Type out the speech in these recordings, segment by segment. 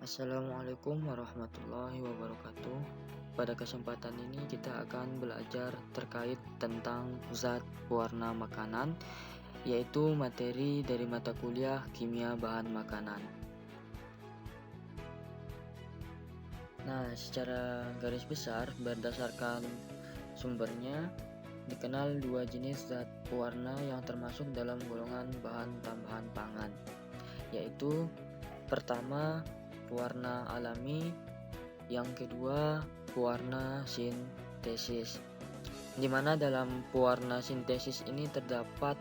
Assalamualaikum warahmatullahi wabarakatuh. Pada kesempatan ini kita akan belajar terkait tentang zat pewarna makanan, yaitu materi dari mata kuliah Kimia Bahan Makanan. Nah, secara garis besar berdasarkan sumbernya, dikenal dua jenis zat pewarna yang termasuk dalam golongan bahan tambahan pangan, yaitu pertama pewarna alami, yang kedua pewarna sintesis, di mana dalam pewarna sintesis ini terdapat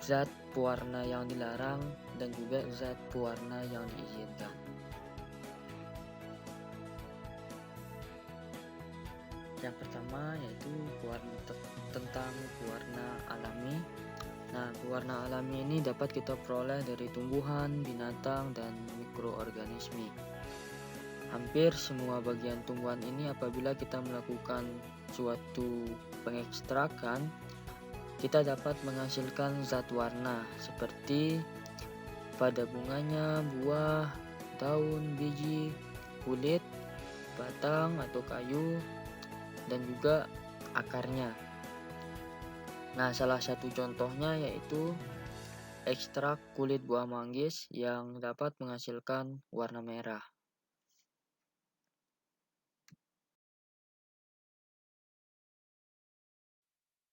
zat pewarna yang dilarang dan juga zat pewarna yang diizinkan. Yang pertama yaitu tentang pewarna alami. Nah, pewarna alami ini dapat kita peroleh dari tumbuhan, binatang, dan mikroorganisme. Hampir semua bagian tumbuhan ini apabila kita melakukan suatu pengekstrakan, kita dapat menghasilkan zat warna seperti pada bunganya, buah, daun, biji, kulit, batang atau kayu, dan juga akarnya. Nah, salah satu contohnya yaitu ekstrak kulit buah manggis yang dapat menghasilkan warna merah.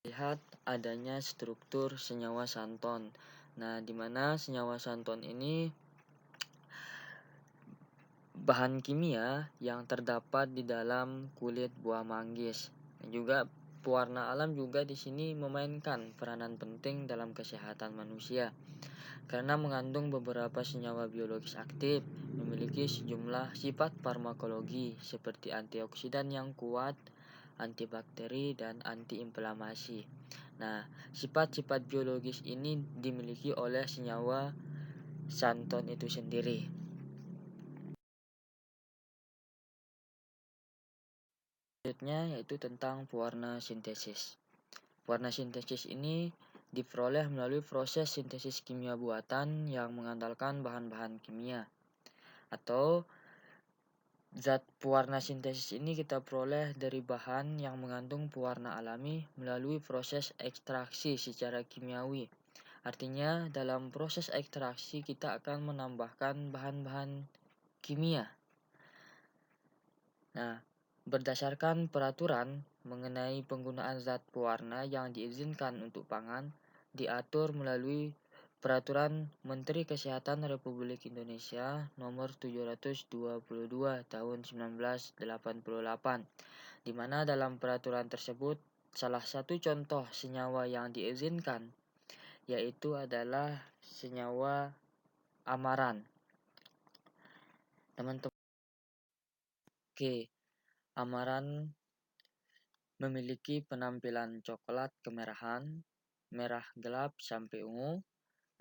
Lihat adanya struktur senyawa santon. Nah, di mana senyawa santon ini bahan kimia yang terdapat di dalam kulit buah manggis. Dan juga pewarna alam juga di sini memainkan peranan penting dalam kesehatan manusia karena mengandung beberapa senyawa biologis aktif, memiliki sejumlah sifat farmakologi seperti antioksidan yang kuat, antibakteri, dan antiinflamasi. Nah, sifat-sifat biologis ini dimiliki oleh senyawa santon itu sendiri. Selanjutnya yaitu tentang pewarna sintesis. Pewarna sintesis ini diperoleh melalui proses sintesis kimia buatan yang mengandalkan bahan-bahan kimia. Atau zat pewarna sintesis ini kita peroleh dari bahan yang mengandung pewarna alami melalui proses ekstraksi secara kimiawi. Artinya dalam proses ekstraksi kita akan menambahkan bahan-bahan kimia. Nah, berdasarkan peraturan mengenai penggunaan zat pewarna yang diizinkan untuk pangan, diatur melalui Peraturan Menteri Kesehatan Republik Indonesia Nomor 722 Tahun 1988, di mana dalam peraturan tersebut salah satu contoh senyawa yang diizinkan yaitu adalah senyawa amaran. Teman-teman, amaran memiliki penampilan coklat kemerahan, merah gelap sampai ungu.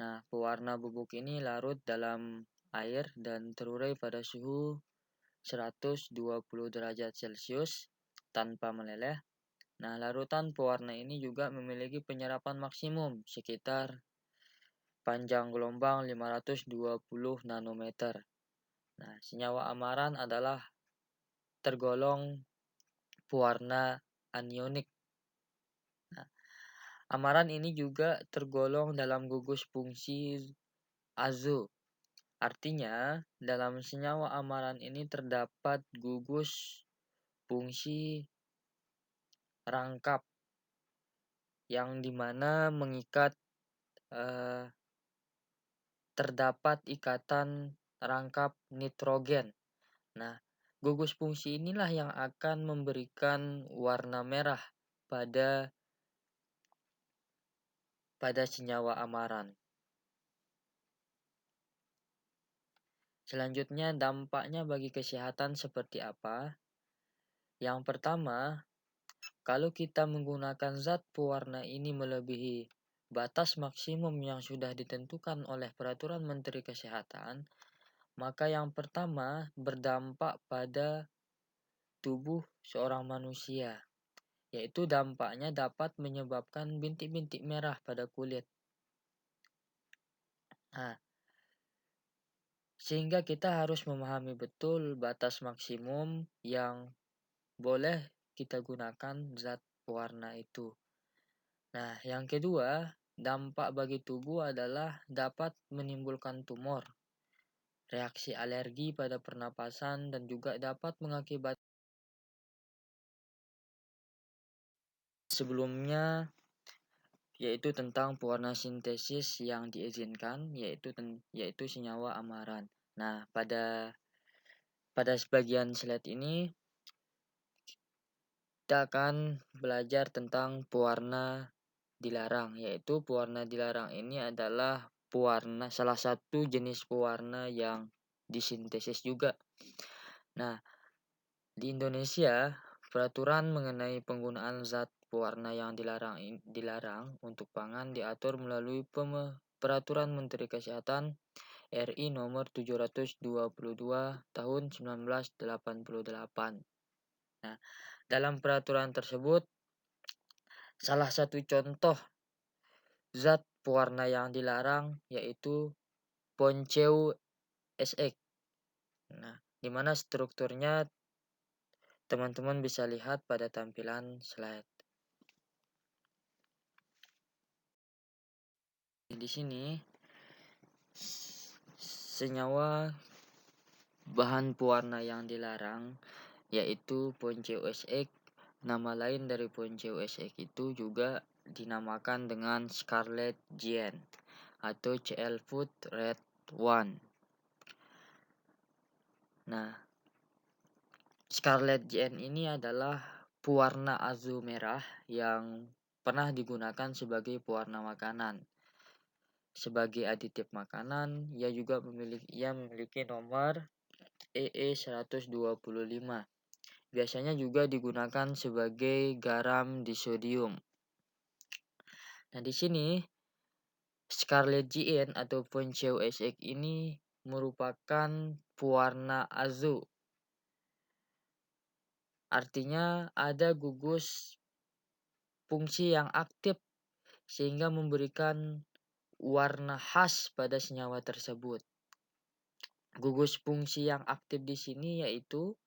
Nah, pewarna bubuk ini larut dalam air dan terurai pada suhu 120 derajat Celcius tanpa meleleh. Nah, larutan pewarna ini juga memiliki penyerapan maksimum sekitar panjang gelombang 520 nanometer. Nah, senyawa amaran adalah tergolong pewarna anionik. Nah, amaran ini juga tergolong dalam gugus fungsi azo. Artinya, dalam senyawa amaran ini terdapat gugus fungsi rangkap yang dimana mengikat terdapat ikatan rangkap nitrogen. Nah, gugus fungsi inilah yang akan memberikan warna merah pada senyawa amaran. Selanjutnya, dampaknya bagi kesehatan seperti apa? Yang pertama, kalau kita menggunakan zat pewarna ini melebihi batas maksimum yang sudah ditentukan oleh Peraturan Menteri Kesehatan, maka yang pertama berdampak pada tubuh seorang manusia, yaitu dampaknya dapat menyebabkan bintik-bintik merah pada kulit. Nah, Sehingga kita harus memahami betul batas maksimum yang boleh kita gunakan zat pewarna itu. Nah, yang kedua, dampak bagi tubuh adalah dapat menimbulkan tumor, reaksi alergi pada pernapasan, dan juga dapat mengakibatkan sebelumnya, yaitu tentang pewarna sintesis yang diizinkan, yaitu senyawa amaran. Nah, pada sebagian slide ini kita akan belajar tentang pewarna dilarang, yaitu pewarna dilarang ini adalah salah satu jenis pewarna yang disintesis juga. Nah, di Indonesia, peraturan mengenai penggunaan zat pewarna yang dilarang untuk pangan diatur melalui Peraturan Menteri Kesehatan RI nomor 722 tahun 1988. Nah, dalam peraturan tersebut, salah satu contoh zat pewarna yang dilarang yaitu Ponceu SX. Nah, di mana strukturnya teman-teman bisa lihat pada tampilan slide. Di sini senyawa bahan pewarna yang dilarang yaitu Ponceu SX. Nama lain dari Ponceu SX itu juga dinamakan dengan Scarlet Giant atau CL Food Red One. Nah, Scarlet Giant ini adalah pewarna azu merah yang pernah digunakan sebagai pewarna makanan. Sebagai aditif makanan, ia memiliki nomor EE125. Biasanya juga digunakan sebagai garam disodium. Nah, di sini Scarlet Giant atau Ponceu SX ini merupakan pewarna azu. Artinya ada gugus fungsi yang aktif sehingga memberikan warna khas pada senyawa tersebut. Gugus fungsi yang aktif di sini yaitu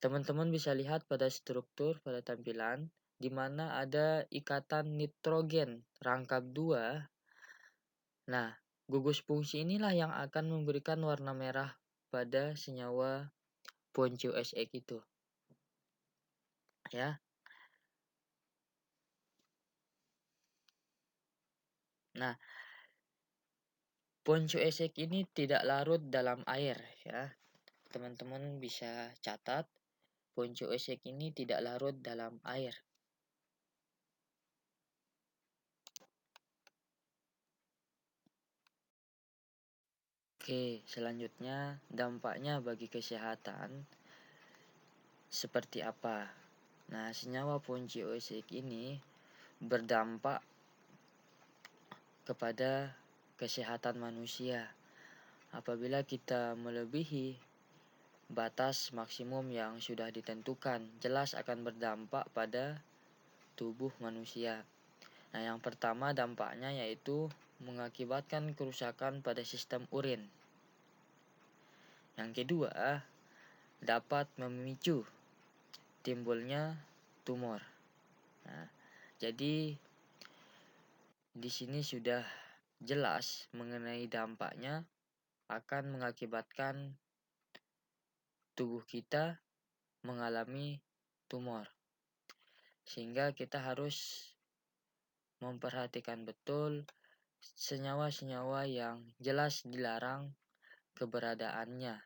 teman-teman bisa lihat pada struktur pada tampilan di mana ada ikatan nitrogen rangkap 2. Nah, gugus fungsi inilah yang akan memberikan warna merah pada senyawa Ponceu SX itu. Ya. Nah, Ponceu SX ini tidak larut dalam air ya. Teman-teman bisa catat, Ponceu SX ini tidak larut dalam air. Oke, selanjutnya dampaknya bagi kesehatan seperti apa? Nah, senyawa Ponceu SX ini berdampak kepada kesehatan manusia. Apabila kita melebihi batas maksimum yang sudah ditentukan, jelas akan berdampak pada tubuh manusia. Nah, yang pertama dampaknya yaitu mengakibatkan kerusakan pada sistem urin. Yang kedua, dapat memicu timbulnya tumor. Nah, jadi di sini sudah jelas mengenai dampaknya akan mengakibatkan tubuh kita mengalami tumor. Sehingga kita harus memperhatikan betul senyawa-senyawa yang jelas dilarang keberadaannya,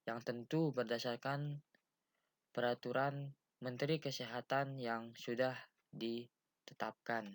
yang tentu berdasarkan peraturan Menteri Kesehatan yang sudah ditetapkan.